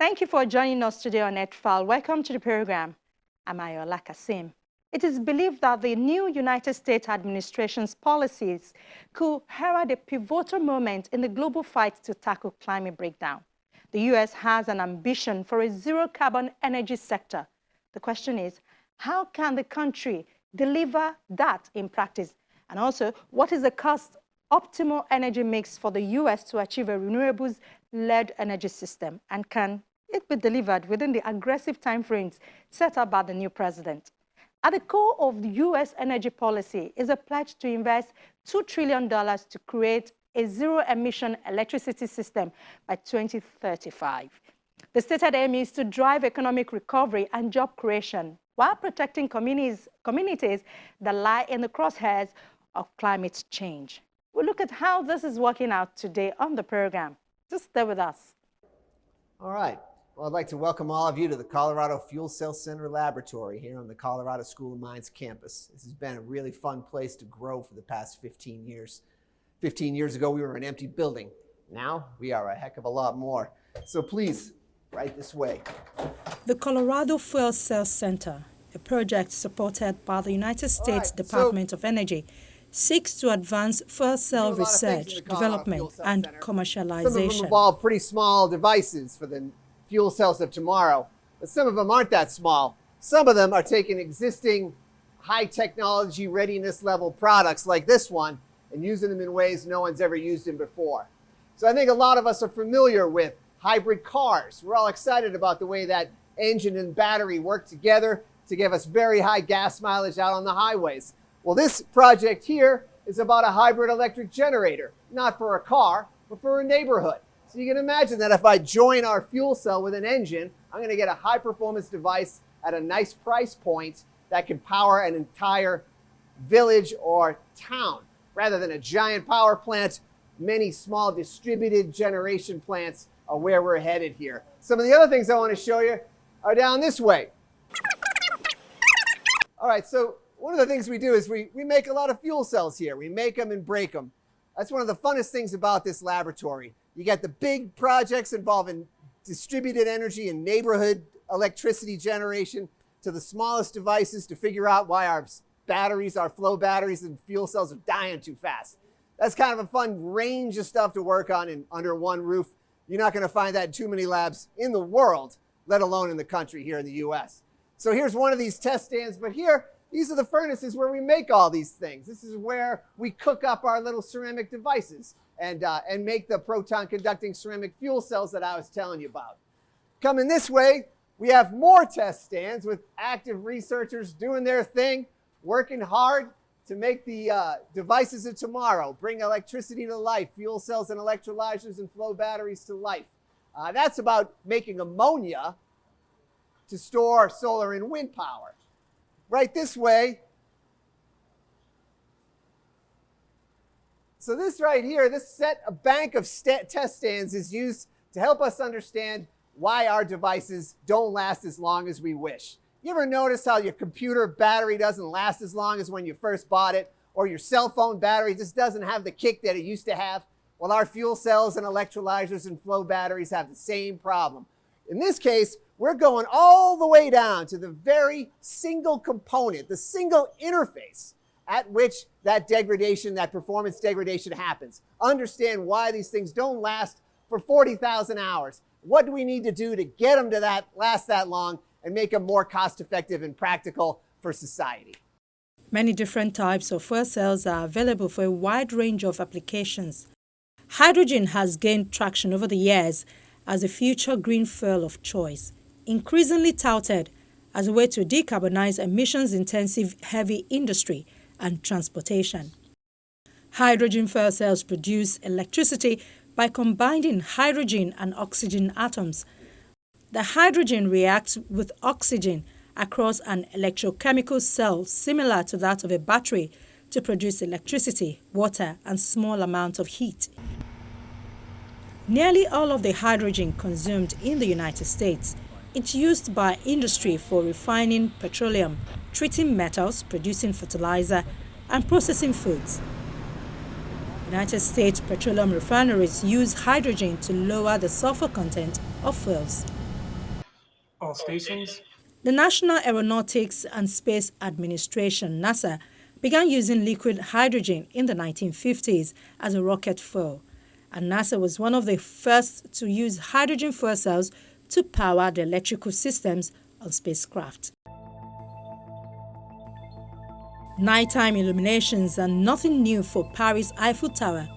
Thank you for joining us today on Earthfile. Welcome to the program. I'm Ayola Kasim. It is believed that the new United States administration's policies could herald a pivotal moment in the global fight to tackle climate breakdown. The U.S. has an ambition for a zero-carbon energy sector. The question is, how can the country deliver that in practice? And also, what is the cost-optimal energy mix for the U.S. to achieve a renewables-led energy system? And can it be delivered within the aggressive timeframes set up by the new president? At the core of the U.S. energy policy is a pledge to invest $2 trillion to create a zero-emission electricity system by 2035. The stated aim is to drive economic recovery and job creation while protecting communities that lie in the crosshairs of climate change. We'll look at how this is working out today on the program. Just stay with us. All right. Well, I'd like to welcome all of you to the Colorado Fuel Cell Center Laboratory here on the Colorado School of Mines campus. This has been a really fun place to grow for the past 15 years. 15 years ago, we were an empty building. Now, we are a heck of a lot more. So please, right this way. The Colorado Fuel Cell Center, a project supported by the United States Department of Energy, seeks to advance fuel cell research, development, and commercialization. Some of them involve pretty small devices for the fuel cells of tomorrow, but some of them aren't that small. Some of them are taking existing high technology readiness level products like this one and using them in ways no one's ever used them before. So I think a lot of us are familiar with hybrid cars. We're all excited about the way that engine and battery work together to give us very high gas mileage out on the highways. Well, this project here is about a hybrid electric generator, not for a car, but for a neighborhood. So you can imagine that if I join our fuel cell with an engine, I'm going to get a high performance device at a nice price point that can power an entire village or town. Rather than a giant power plant, many small distributed generation plants are where we're headed here. Some of the other things I want to show you are down this way. All right, so one of the things we do is we make a lot of fuel cells here. We make them and break them. That's one of the funnest things about this laboratory. You get the big projects involving distributed energy and neighborhood electricity generation to the smallest devices to figure out why our batteries, our flow batteries and fuel cells are dying too fast. That's kind of a fun range of stuff to work on under one roof. You're not going to find that in too many labs in the world, let alone in the country here in the US. So here's one of these test stands, but here, these are the furnaces where we make all these things. This is where we cook up our little ceramic devices and make the proton conducting ceramic fuel cells that I was telling you about. Coming this way, we have more test stands with active researchers doing their thing, working hard to make the devices of tomorrow, bring electricity to life, fuel cells and electrolyzers and flow batteries to life. That's about making ammonia to store solar and wind power. Right this way. So this right here, a bank of test stands is used to help us understand why our devices don't last as long as we wish. You ever notice how your computer battery doesn't last as long as when you first bought it, or your cell phone battery just doesn't have the kick that it used to have? Well, our fuel cells and electrolyzers and flow batteries have the same problem. In this case, we're going all the way down to the very single component, the single interface at which that degradation, that performance degradation happens. Understand why these things don't last for 40,000 hours. What do we need to do to get them to last that long and make them more cost-effective and practical for society? Many different types of fuel cells are available for a wide range of applications. Hydrogen has gained traction over the years as a future green fuel of choice, increasingly touted as a way to decarbonize emissions-intensive heavy industry and transportation. Hydrogen fuel cells produce electricity by combining hydrogen and oxygen atoms. The hydrogen reacts with oxygen across an electrochemical cell similar to that of a battery to produce electricity, water, and small amounts of heat. Nearly all of the hydrogen consumed in the United States is used by industry for refining petroleum, treating metals, producing fertilizer, and processing foods. United States petroleum refineries use hydrogen to lower the sulfur content of fuels. small stations. The National Aeronautics and Space Administration, NASA, began using liquid hydrogen in the 1950s as a rocket fuel, and NASA was one of the first to use hydrogen fuel cells to power the electrical systems on spacecraft. Nighttime illuminations are nothing new for Paris' Eiffel Tower,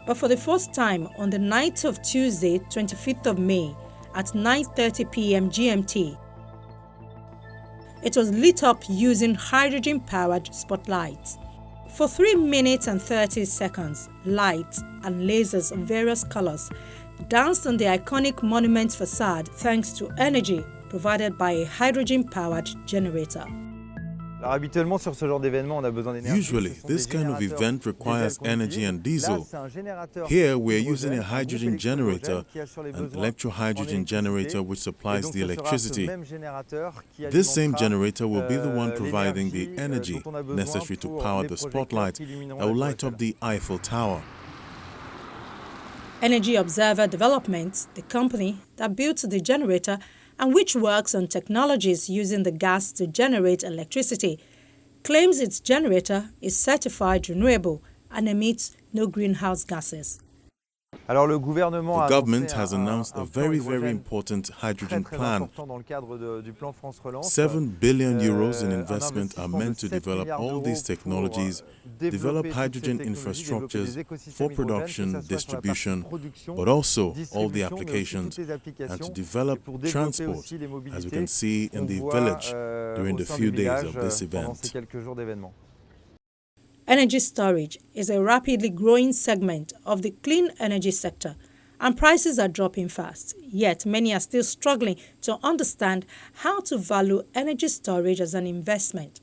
but for the first time on the night of Tuesday, 25th of May at 9:30 p.m. GMT, it was lit up using hydrogen-powered spotlights. For 3 minutes and 30 seconds, lights and lasers of various colors danced on the iconic monument's facade thanks to energy provided by a hydrogen-powered generator. Usually, this kind of event requires energy and diesel. Here, we are using a hydrogen generator, an electro-hydrogen generator which supplies the electricity. This same generator will be the one providing the energy necessary to power the spotlight that will light up the Eiffel Tower. Energy Observer Development, the company that built the generator and which works on technologies using the gas to generate electricity, claims its generator is certified renewable and emits no greenhouse gases. The government has announced a very, very important hydrogen plan. 7 billion euros in investment are meant to develop all these technologies, develop hydrogen infrastructures for production, distribution, but also all the applications, and to develop transport, as we can see in the village during the few days of this event. Energy storage is a rapidly growing segment of the clean energy sector, and prices are dropping fast. Yet many are still struggling to understand how to value energy storage as an investment.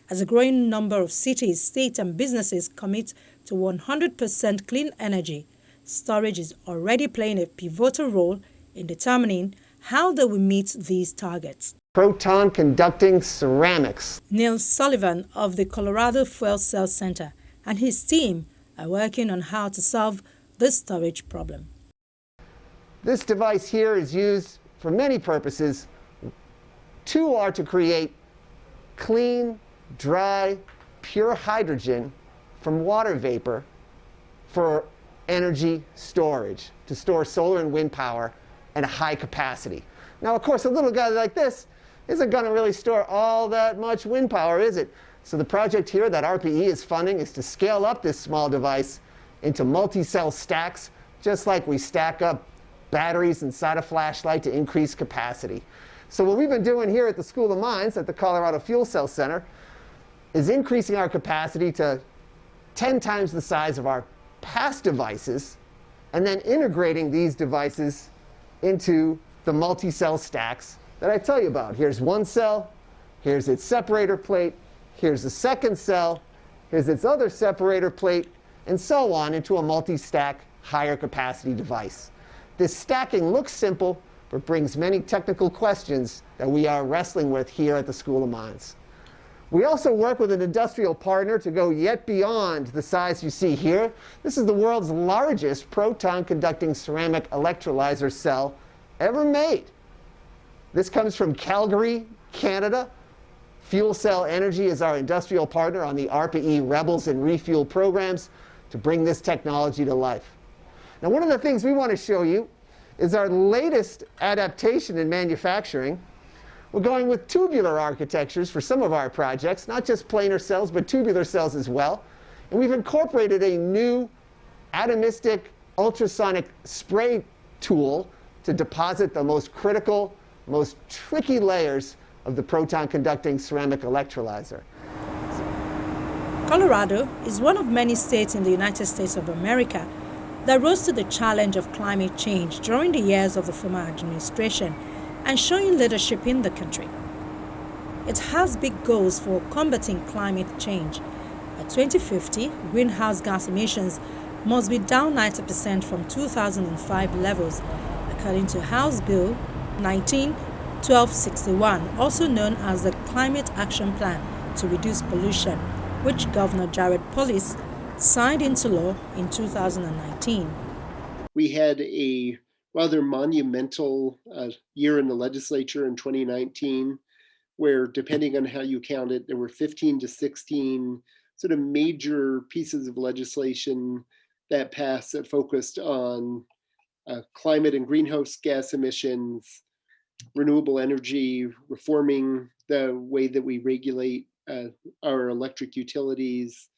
As a growing number of cities, states, and businesses commit to 100% clean energy, storage is already playing a pivotal role in determining how they will meet these targets. Proton conducting ceramics. Neil Sullivan of the Colorado Fuel Cell Center and his team are working on how to solve this storage problem. This device here is used for many purposes. Two are to create clean, dry, pure hydrogen from water vapor for energy storage, to store solar and wind power at a high capacity. Now, of course, a little guy like this isn't going to really store all that much wind power, is it? So the project here that RPE is funding is to scale up this small device into multi-cell stacks, just like we stack up batteries inside a flashlight to increase capacity. So what we've been doing here at the School of Mines at the Colorado Fuel Cell Center is increasing our capacity to 10 times the size of our past devices, and then integrating these devices into the multi-cell stacks that I tell you about. Here's one cell, here's its separator plate, here's the second cell, here's its other separator plate, and so on into a multi-stack, higher capacity device. This stacking looks simple, but brings many technical questions that we are wrestling with here at the School of Mines. We also work with an industrial partner to go yet beyond the size you see here. This is the world's largest proton-conducting ceramic electrolyzer cell ever made. This comes from Calgary, Canada. Fuel Cell Energy is our industrial partner on the RPE Rebels and Refuel programs to bring this technology to life. Now, one of the things we want to show you is our latest adaptation in manufacturing. We're going with tubular architectures for some of our projects, not just planar cells, but tubular cells as well. And we've incorporated a new atomistic ultrasonic spray tool to deposit the most critical, most tricky layers of the proton-conducting ceramic electrolyzer. Colorado is one of many states in the United States of America that rose to the challenge of climate change during the years of the former administration and showing leadership in the country. It has big goals for combating climate change. By 2050, greenhouse gas emissions must be down 90% from 2005 levels, according to House Bill 19-1261, also known as the Climate Action Plan to Reduce Pollution, which Governor Jared Polis signed into law in 2019. We had rather monumental year in the legislature in 2019, where depending on how you count it, there were 15 to 16 sort of major pieces of legislation that passed that focused on climate and greenhouse gas emissions, renewable energy, reforming the way that we regulate our electric utilities,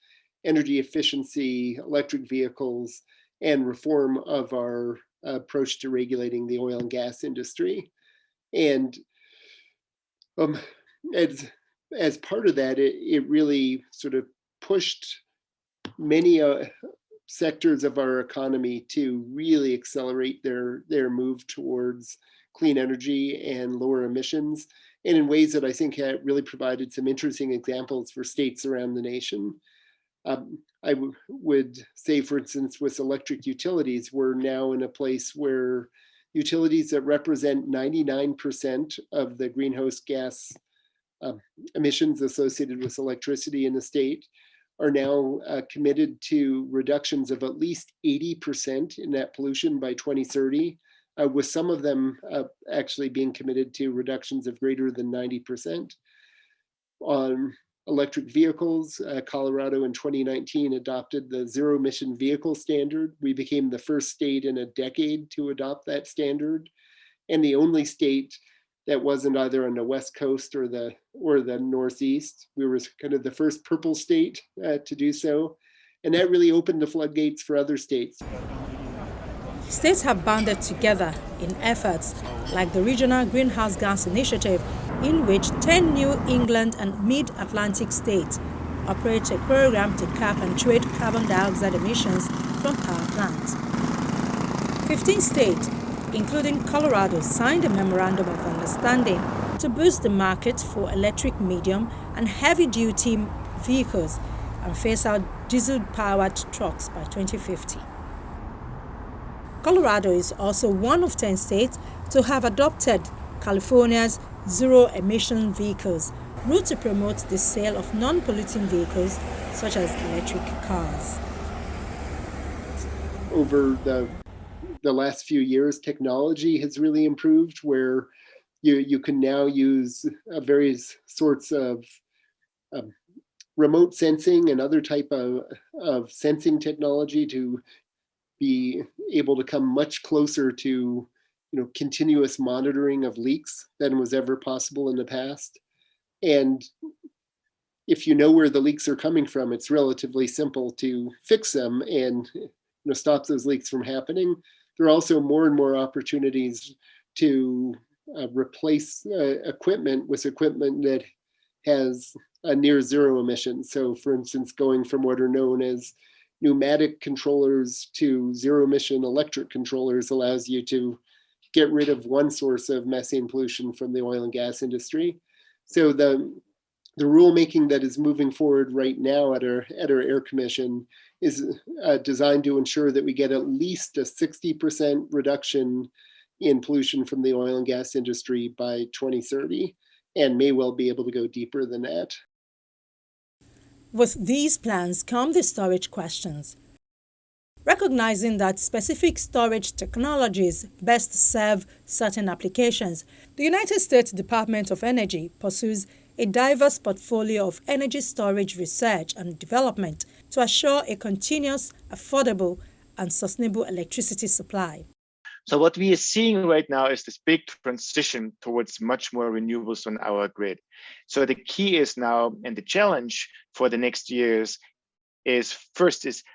energy efficiency, electric vehicles, and reform of our approach to regulating the oil and gas industry. And as part of that, it really sort of pushed many sectors of our economy to really accelerate their move towards clean energy and lower emissions, and in ways that I think really provided some interesting examples for states around the nation. I would say, for instance, with electric utilities, we're now in a place where utilities that represent 99% of the greenhouse gas emissions associated with electricity in the state are now committed to reductions of at least 80% in net pollution by 2030, with some of them actually being committed to reductions of greater than 90%. On electric vehicles, Colorado in 2019 adopted the zero emission vehicle standard. We became the first state in a decade to adopt that standard, and the only state that wasn't either on the West Coast or the Northeast. We were kind of the first purple state to do so, and that really opened the floodgates for other states. States have banded together in efforts like the Regional Greenhouse Gas Initiative, in which 10 New England and Mid-Atlantic states operate a program to cap and trade carbon dioxide emissions from power plants. 15 states, including Colorado, signed a memorandum of understanding to boost the market for electric medium and heavy-duty vehicles and phase out diesel-powered trucks by 2050. Colorado is also one of 10 states to have adopted California's zero-emission vehicles route to promote the sale of non-polluting vehicles such as electric cars. Over the last few years, technology has really improved, where you can now use various sorts of remote sensing and other type of sensing technology to be able to come much closer to continuous monitoring of leaks than was ever possible in the past. And if you know where the leaks are coming from, it's relatively simple to fix them and stop those leaks from happening. There are also more and more opportunities to replace equipment with equipment that has a near zero emissions. So for instance, going from what are known as pneumatic controllers to zero emission electric controllers allows you to get rid of one source of methane pollution from the oil and gas industry. So the rulemaking that is moving forward right now at our Air Commission is designed to ensure that we get at least a 60% reduction in pollution from the oil and gas industry by 2030, and may well be able to go deeper than that. With these plans come the storage questions. Recognizing that specific storage technologies best serve certain applications, the United States Department of Energy pursues a diverse portfolio of energy storage research and development to assure a continuous, affordable, and sustainable electricity supply. So what we are seeing right now is this big transition towards much more renewables on our grid. So the key is now, and the challenge for the next years is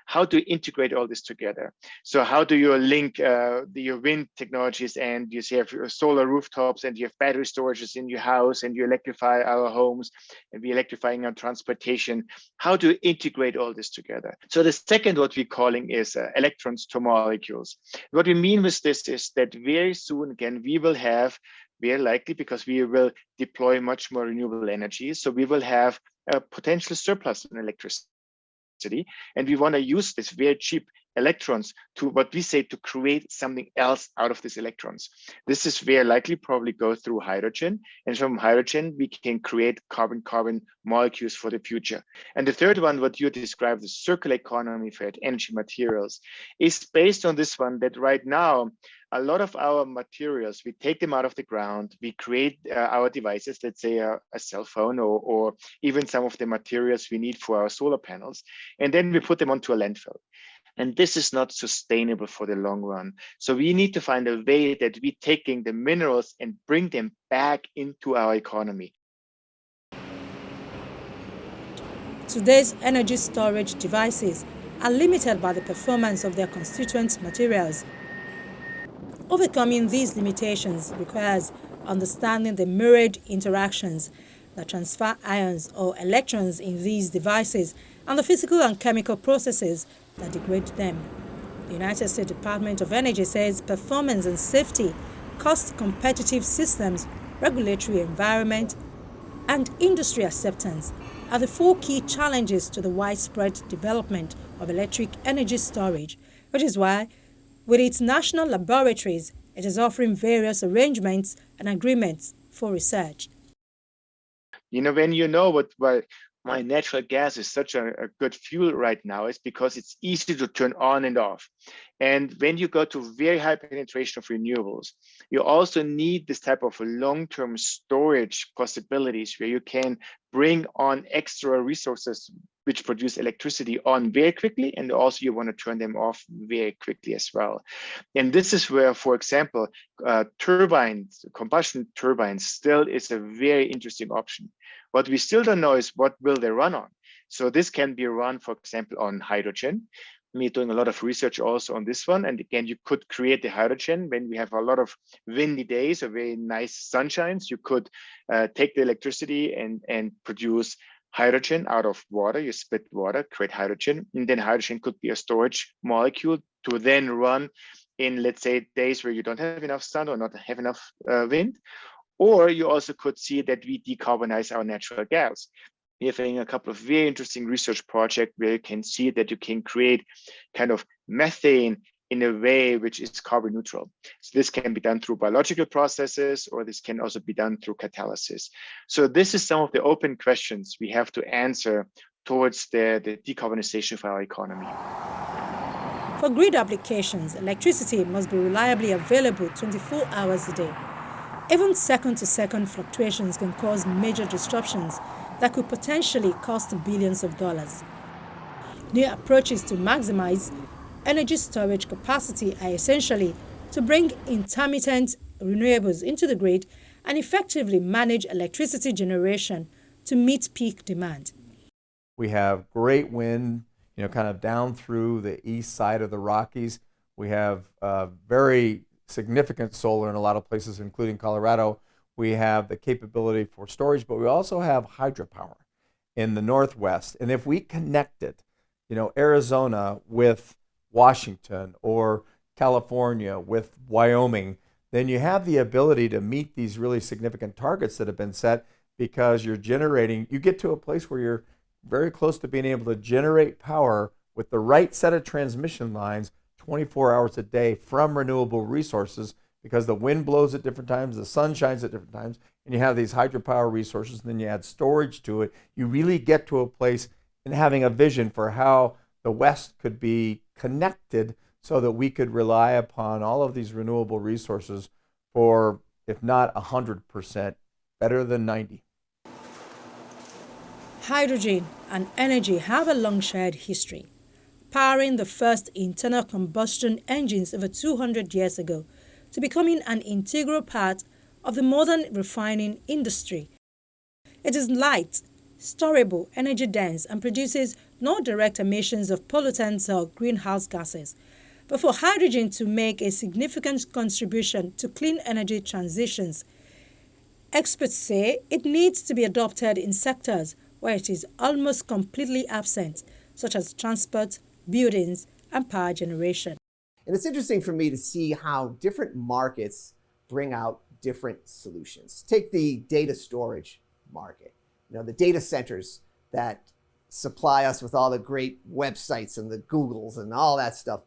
how to integrate all this together. So how do you link your wind technologies, and you have your solar rooftops, and you have battery storages in your house, and you electrify our homes, and we're electrifying our transportation. How to integrate all this together? So the second, what we're calling is electrons to molecules. What we mean with this is that very soon, again, we will have, very likely, because we will deploy much more renewable energy, so we will have a potential surplus in electricity. And we want to use this very cheap electrons to what we say to create something else out of these electrons. This is very likely probably go through hydrogen, and from hydrogen we can create carbon-carbon molecules for the future. And the third one, what you described, the circular economy for energy materials, is based on this one, that right now a lot of our materials, we take them out of the ground, we create our devices, let's say a cell phone or even some of the materials we need for our solar panels, and then we put them onto a landfill. And this is not sustainable for the long run. So we need to find a way that we're taking the minerals and bring them back into our economy. Today's energy storage devices are limited by the performance of their constituent materials. Overcoming these limitations requires understanding the myriad interactions that transfer ions or electrons in these devices and the physical and chemical processes that degrade them. The United States Department of Energy says performance and safety, cost-competitive systems, regulatory environment, and industry acceptance are the four key challenges to the widespread development of electric energy storage, which is why, with its national laboratories, it is offering various arrangements and agreements for research. You know, when you know why natural gas is such a good fuel right now, is because it's easy to turn on and off. And when you go to very high penetration of renewables, you also need this type of long-term storage possibilities where you can bring on extra resources which produce electricity on very quickly, and also you want to turn them off very quickly as well. And this is where, for example, combustion turbines still is a very interesting option. What we still don't know is what will they run on. So this can be run, for example, on hydrogen. We're doing a lot of research also on this one. And again, you could create the hydrogen when we have a lot of windy days or very nice sunshines. You could take the electricity and produce hydrogen out of water. You split water, create hydrogen, and then hydrogen could be a storage molecule to then run in, let's say, days where you don't have enough sun or not have enough wind. Or you also could see that we decarbonize our natural gas. We're having a couple of very interesting research projects where you can see that you can create kind of methane in a way which is carbon neutral. So this can be done through biological processes, or this can also be done through catalysis. So this is some of the open questions we have to answer towards the decarbonization of our economy. For grid applications, electricity must be reliably available 24 hours a day. Even second-to-second fluctuations can cause major disruptions that could potentially cost billions of dollars. New approaches to maximize energy storage capacity are essentially to bring intermittent renewables into the grid and effectively manage electricity generation to meet peak demand. We have great wind, kind of down through the east side of the Rockies. We have very significant solar in a lot of places, including Colorado. We have the capability for storage, but we also have hydropower in the Northwest. And if we connected, Arizona with Washington or California with Wyoming, then you have the ability to meet these really significant targets that have been set, because you get to a place where you're very close to being able to generate power with the right set of transmission lines 24 hours a day from renewable resources, because the wind blows at different times, the sun shines at different times, and you have these hydropower resources, and then you add storage to it. You really get to a place in having a vision for how the West could be connected so that we could rely upon all of these renewable resources for, if not 100%, better than 90. Hydrogen and energy have a long shared history, powering the first internal combustion engines over 200 years ago to becoming an integral part of the modern refining industry. It is light, storable, energy dense, and produces no direct emissions of pollutants or greenhouse gases. But for hydrogen to make a significant contribution to clean energy transitions, experts say it needs to be adopted in sectors where it is almost completely absent, such as transport, buildings, and power generation. And it's interesting for me to see how different markets bring out different solutions. Take the data storage market. The data centers that supply us with all the great websites and the Googles and all that stuff.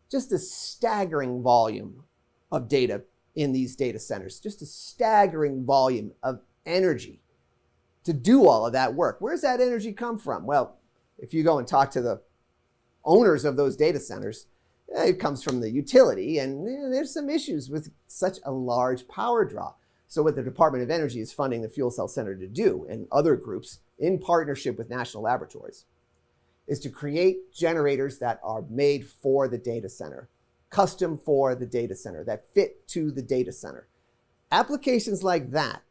Just a staggering volume of data in these data centers, just a staggering volume of energy to do all of that work. Where's that energy come from? Well, if you go and talk to the owners of those data centers, it comes from the utility, and there's some issues with such a large power draw. So what the Department of Energy is funding the Fuel Cell Center to do, and other groups in partnership with national laboratories, is to create generators that are made for the data center, custom for the data center, that fit to the data center. Applications like that,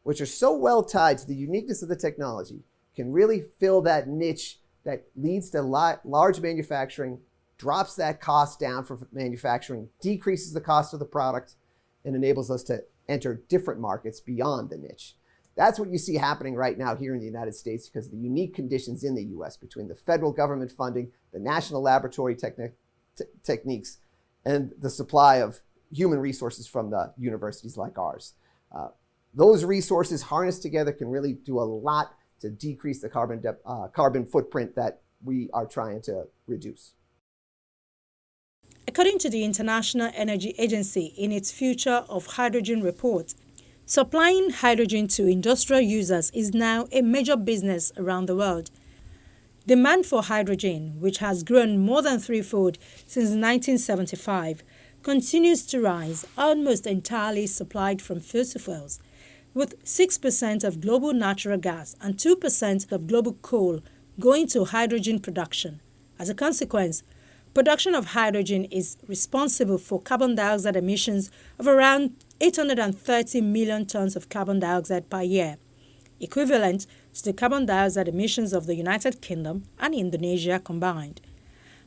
which are so well tied to the uniqueness of the technology, can really fill that niche that leads to large manufacturing, drops that cost down for manufacturing, decreases the cost of the product, and enables us to enter different markets beyond the niche. That's what you see happening right now here in the United States because of the unique conditions in the US between the federal government funding, the national laboratory techniques, and the supply of human resources from the universities like ours. Those resources harnessed together can really do a lot to decrease the carbon footprint that we are trying to reduce. According to the International Energy Agency in its Future of Hydrogen report, supplying hydrogen to industrial users is now a major business around the world. Demand for hydrogen, which has grown more than threefold since 1975, continues to rise, almost entirely supplied from fossil fuels, with 6% of global natural gas and 2% of global coal going to hydrogen production. As a consequence, production of hydrogen is responsible for carbon dioxide emissions of around 830 million tons of carbon dioxide per year, equivalent to the carbon dioxide emissions of the United Kingdom and Indonesia combined.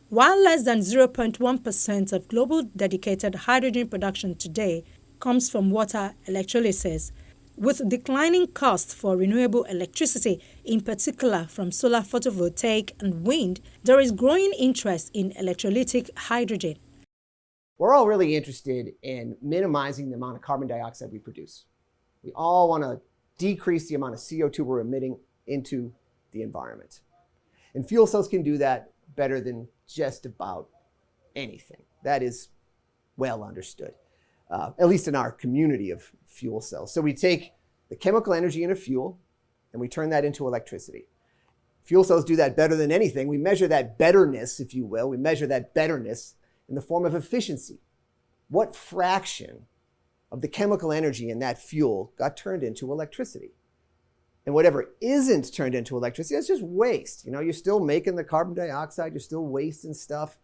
While less than 0.1% of global dedicated hydrogen production today comes from water electrolysis, with declining costs for renewable electricity, in particular from solar photovoltaic and wind, there is growing interest in electrolytic hydrogen. We're all really interested in minimizing the amount of carbon dioxide we produce. We all want to decrease the amount of CO2 we're emitting into the environment. And fuel cells can do that better than just about anything. That is well understood, at least in our community of fuel cells. So we take the chemical energy in a fuel and we turn that into electricity. Fuel cells do that better than anything. We measure that betterness, if you will. We measure that betterness in the form of efficiency. What fraction of the chemical energy in that fuel got turned into electricity? And whatever isn't turned into electricity, that's just waste. You know, you're still making the carbon dioxide, you're still wasting stuff,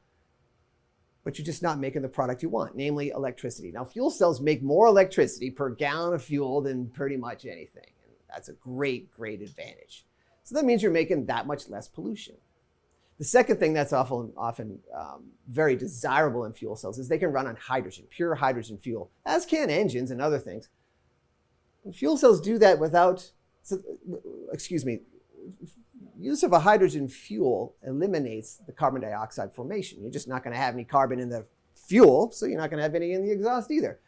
but you're just not making the product you want, namely electricity. Now, fuel cells make more electricity per gallon of fuel than pretty much anything. And that's a great, great advantage. So that means you're making that much less pollution. The second thing that's often very desirable in fuel cells is they can run on hydrogen, pure hydrogen fuel, as can engines and other things. And fuel cells do that without, use of a hydrogen fuel eliminates the carbon dioxide formation. You're just not going to have any carbon in the fuel, so you're not going to have any in the exhaust either.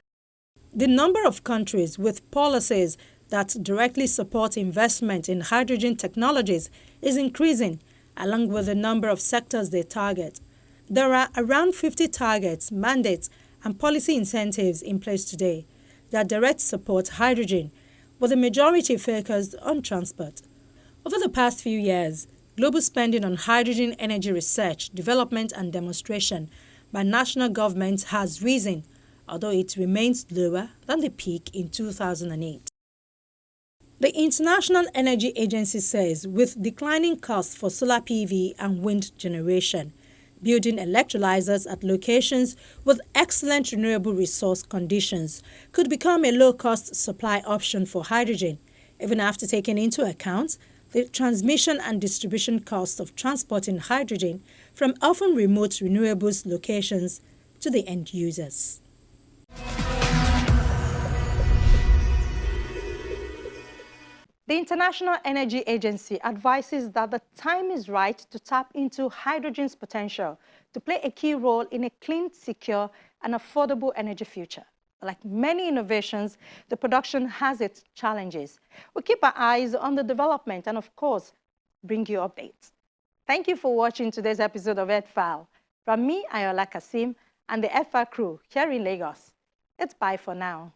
The number of countries with policies that directly support investment in hydrogen technologies is increasing, along with the number of sectors they target. There are around 50 targets, mandates, and policy incentives in place today that direct support hydrogen, but the majority focused on transport. Over the past few years, global spending on hydrogen energy research, development, and demonstration by national governments has risen, although it remains lower than the peak in 2008. The International Energy Agency says with declining costs for solar PV and wind generation, building electrolyzers at locations with excellent renewable resource conditions could become a low-cost supply option for hydrogen, even after taking into account the transmission and distribution costs of transporting hydrogen from often remote renewables locations to the end users. The International Energy Agency advises that the time is right to tap into hydrogen's potential to play a key role in a clean, secure, and affordable energy future. Like many innovations, the production has its challenges. We'll keep our eyes on the development and, of course, bring you updates. Thank you for watching today's episode of Earthfile. From me, Ayola Kasim, and the Earthfile crew here in Lagos. It's bye for now.